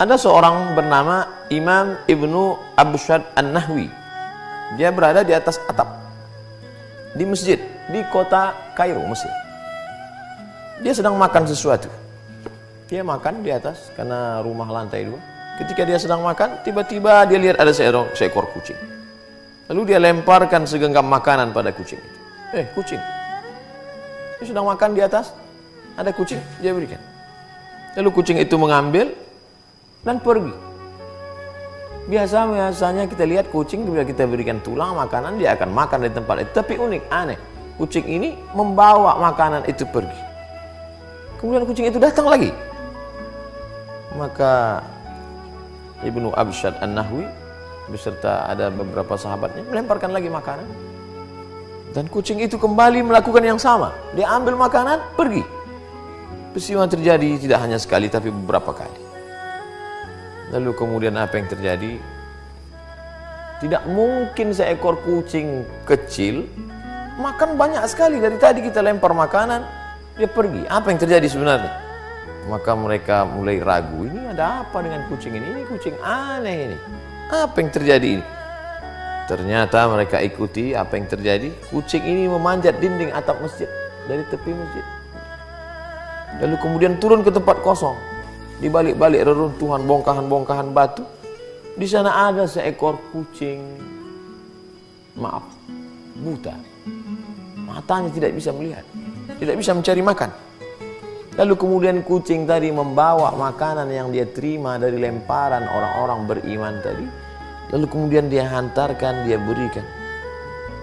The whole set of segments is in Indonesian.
Ada seorang bernama Imam Ibnu Abshad An-Nahwi. Dia berada di atas atap di masjid di kota Kairo, Mesir. Dia sedang makan sesuatu. Dia makan di atas karena rumah lantai 2. Ketika dia sedang makan, tiba-tiba dia lihat ada seekor kucing. Lalu dia lemparkan segenggam makanan pada kucing itu. Kucing. Dia sedang makan di atas, ada kucing, dia berikan. Lalu kucing itu mengambil dan pergi. Biasanya kita lihat kucing bila kita berikan tulang makanan dia akan makan di tempat itu. Tapi unik, aneh. Kucing ini membawa makanan itu pergi. Kemudian kucing itu datang lagi. Maka Ibnu Abshad An-Nahwi beserta ada beberapa sahabatnya melemparkan lagi makanan. Dan kucing itu kembali melakukan yang sama. Dia ambil makanan, pergi. Peristiwa terjadi tidak hanya sekali tapi beberapa kali. Lalu kemudian apa yang terjadi? Tidak mungkin seekor kucing kecil makan banyak sekali. Dari tadi kita lempar makanan, dia pergi. Apa yang terjadi sebenarnya? Maka mereka mulai ragu, ini ada apa dengan kucing ini? Ini kucing aneh ini. Apa yang terjadi ini? Ternyata mereka ikuti apa yang terjadi. Kucing ini memanjat dinding atap masjid dari tepi masjid. Lalu kemudian turun ke tempat kosong. Di balik-balik reruntuhan bongkahan-bongkahan batu, di sana ada seekor kucing, buta. Matanya tidak bisa melihat, tidak bisa mencari makan. Lalu kemudian kucing tadi membawa makanan yang dia terima dari lemparan orang-orang beriman tadi. Lalu kemudian dia hantarkan, dia berikan.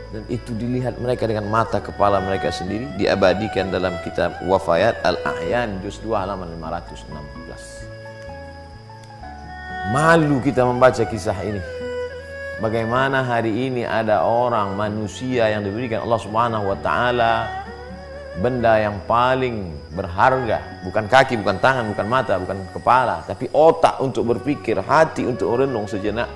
Dan itu dilihat mereka dengan mata kepala mereka sendiri. Diabadikan dalam kitab Wafayat Al-A'yan juz 2 halaman 516. Malu kita membaca kisah ini. Bagaimana hari ini ada orang manusia yang diberikan Allah Subhanahu wa taala benda yang paling berharga, bukan kaki, bukan tangan, bukan mata, bukan kepala, tapi otak untuk berpikir, hati untuk merenung sejenak.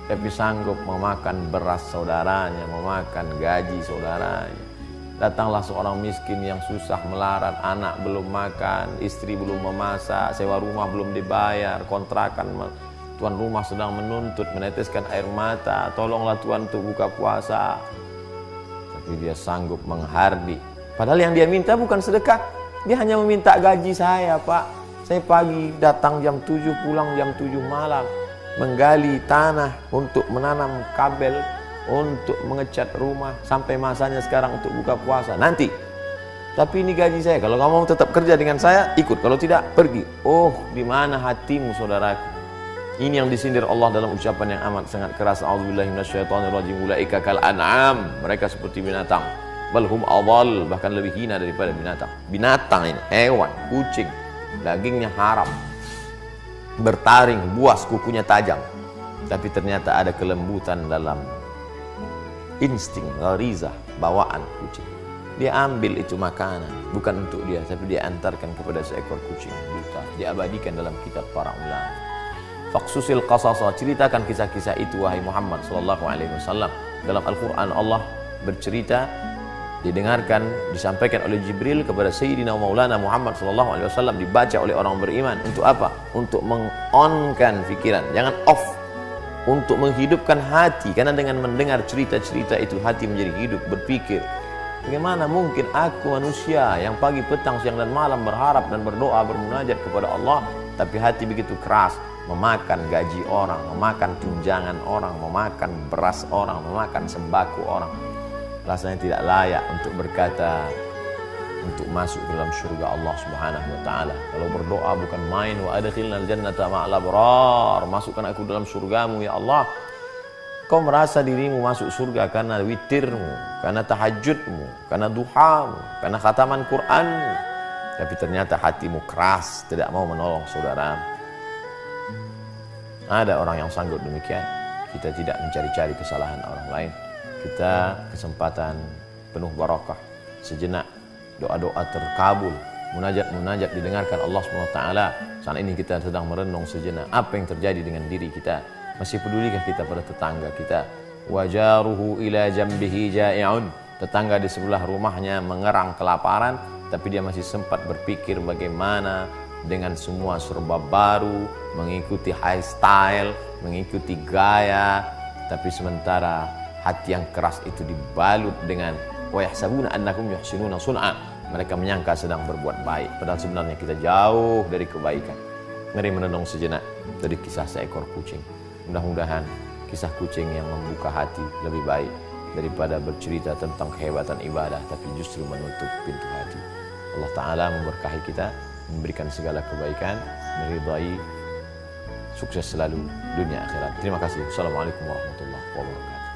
Tapi sanggup memakan beras saudaranya, memakan gaji saudaranya. Datanglah seorang miskin yang susah melarat, anak belum makan, istri belum memasak, sewa rumah belum dibayar, kontrakan tuan rumah sedang menuntut, meneteskan air mata, tolonglah Tuhan untuk buka puasa. Tapi dia sanggup menghardi. Padahal yang dia minta bukan sedekah, dia hanya meminta gaji saya, Pak. Saya pagi datang jam 7, pulang jam 7 malam. Menggali tanah untuk menanam kabel, untuk mengecat rumah, sampai masanya sekarang untuk buka puasa. Nanti, tapi ini gaji saya. Kalau kamu mau tetap kerja dengan saya, ikut. Kalau tidak, pergi. Oh, di mana hatimu, saudaraku? Ini yang disindir Allah dalam ucapan yang amat sangat keras. A'udzubillahi minasyaitonirrajim. Ulaika kal an'am. Mereka seperti binatang. Balhum adall, bahkan lebih hina daripada binatang. Binatang ini, hewan, kucing, dagingnya haram. Bertaring, buas, kukunya tajam. Tapi ternyata ada kelembutan dalam insting, gharizah, bawaan kucing. Dia ambil itu makanan, bukan untuk dia, tapi dia antarkan kepada seekor kucing buta. Diabadikan dalam kitab para ulama. Faqsusil qasasa, ceritakan kisah-kisah itu wahai Muhammad sallallahu alaihi wasallam. Dalam Al-Qur'an Allah bercerita, didengarkan, disampaikan oleh Jibril kepada Sayyidina Maulana Muhammad sallallahu alaihi wasallam, dibaca oleh orang beriman. Untuk apa? Untuk meng-on-kan pikiran, jangan off. Untuk menghidupkan hati, karena dengan mendengar cerita-cerita itu hati menjadi hidup, berpikir. Bagaimana mungkin aku manusia yang pagi, petang, siang dan malam berharap dan berdoa, bermunajat kepada Allah, tapi hati begitu keras, memakan gaji orang, memakan tunjangan orang, memakan beras orang, memakan sembako orang. Rasanya tidak layak untuk berkata, untuk masuk dalam surga Allah Subhanahu wa taala. Kalau berdoa bukan main, wa adkhilnal jannata ma'al abrar, masukkan aku dalam surgamu ya Allah. Kau merasa dirimu masuk surga karena witirmu, karena tahajudmu, karena duhamu, karena khataman Qur'anmu. Tapi ternyata hatimu keras, tidak mau menolong saudaramu. Ada orang yang sanggup demikian. Kita tidak mencari-cari kesalahan orang lain. Kita kesempatan penuh barakah, sejenak doa-doa terkabul, munajat-munajat didengarkan Allah SWT. Saat ini kita sedang merenung sejenak apa yang terjadi dengan diri kita. Masih pedulikah kita pada tetangga kita? Wajaruhu ila jambihi ja'i'un, tetangga di sebelah rumahnya mengerang kelaparan, tapi dia masih sempat berpikir bagaimana dengan semua serba baru, mengikuti high style, mengikuti gaya, tapi sementara hati yang keras itu dibalut dengan wa yahsabuna annakum yuhsinuna sun'a. Mereka menyangka sedang berbuat baik, padahal sebenarnya kita jauh dari kebaikan. Mari merenung sejenak dari kisah seekor kucing. Mudah-mudahan kisah kucing yang membuka hati lebih baik daripada bercerita tentang kehebatan ibadah tapi justru menutup pintu hati. Allah Ta'ala memberkahi kita, memberikan segala kebaikan, meridai, sukses selalu dunia akhirat. Terima kasih. Assalamualaikum warahmatullahi wabarakatuh.